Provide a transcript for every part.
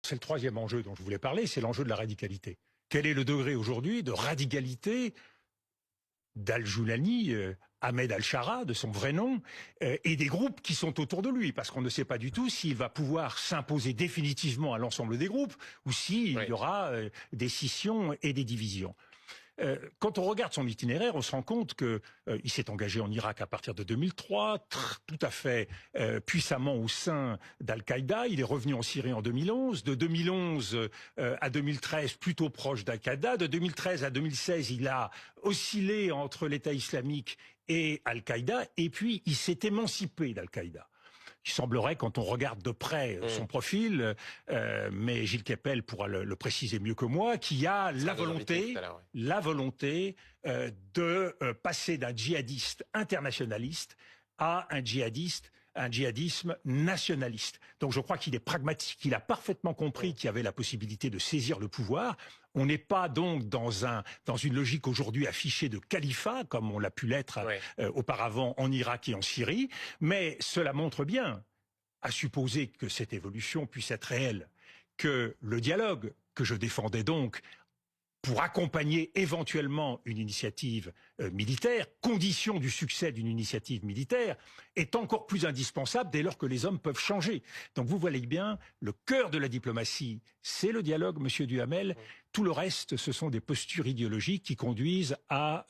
C'est le troisième enjeu dont je voulais parler, c'est l'enjeu de la radicalité. Quel est le degré aujourd'hui de radicalité d'Al-Joulani, Ahmed Al-Shara, de son vrai nom, et des groupes qui sont autour de lui, parce qu'on ne sait pas du tout s'il va pouvoir s'imposer définitivement à l'ensemble des groupes, ou s'il y aura des scissions et des divisions. Quand on regarde son itinéraire, on se rend compte que il s'est engagé en Irak à partir de 2003, tout à fait puissamment au sein d'Al-Qaïda. Il est revenu en Syrie en 2011. De 2011 à 2013, plutôt proche d'Al-Qaïda. De 2013 à 2016, il a oscillé entre l'État islamique et Al-Qaïda. Et puis, il s'est émancipé d'Al-Qaïda. Il semblerait, quand on regarde de près son profil, mais Gilles Kepel pourra le préciser mieux que moi, qu'il y a la volonté de passer d'un djihadiste internationaliste à un djihadisme nationaliste. Donc je crois qu'il est pragmatique, il a parfaitement compris qu'il y avait la possibilité de saisir le pouvoir. On n'est pas donc dans une logique aujourd'hui affichée de califat, comme on l'a pu l'être auparavant en Irak et en Syrie, mais cela montre bien, à supposer que cette évolution puisse être réelle, que le dialogue que je défendais donc pour accompagner éventuellement une initiative militaire, condition du succès d'une initiative militaire, est encore plus indispensable dès lors que les hommes peuvent changer. Donc vous voyez bien, le cœur de la diplomatie, c'est le dialogue, Monsieur Duhamel. Tout le reste, ce sont des postures idéologiques qui conduisent à,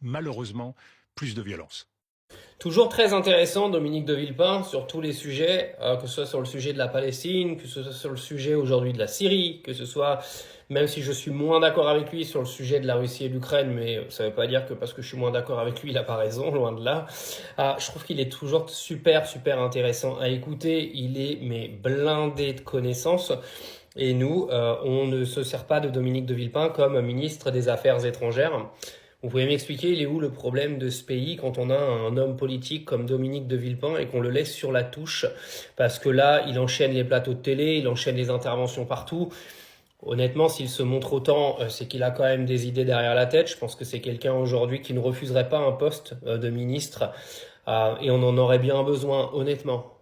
malheureusement, plus de violence. Toujours très intéressant, Dominique de Villepin, sur tous les sujets, que ce soit sur le sujet de la Palestine, que ce soit sur le sujet aujourd'hui de la Syrie, que ce soit, même si je suis moins d'accord avec lui sur le sujet de la Russie et l'Ukraine, mais ça veut pas dire que parce que je suis moins d'accord avec lui, il a pas raison, loin de là. Je trouve qu'il est toujours super intéressant à écouter. Il est, mais blindé de connaissances. Et nous, on ne se sert pas de Dominique de Villepin comme ministre des Affaires étrangères. Vous pouvez m'expliquer, il est où le problème de ce pays quand on a un homme politique comme Dominique de Villepin et qu'on le laisse sur la touche? Parce que là, il enchaîne les plateaux de télé, il enchaîne les interventions partout. Honnêtement, s'il se montre autant, c'est qu'il a quand même des idées derrière la tête. Je pense que c'est quelqu'un aujourd'hui qui ne refuserait pas un poste de ministre et on en aurait bien besoin, honnêtement.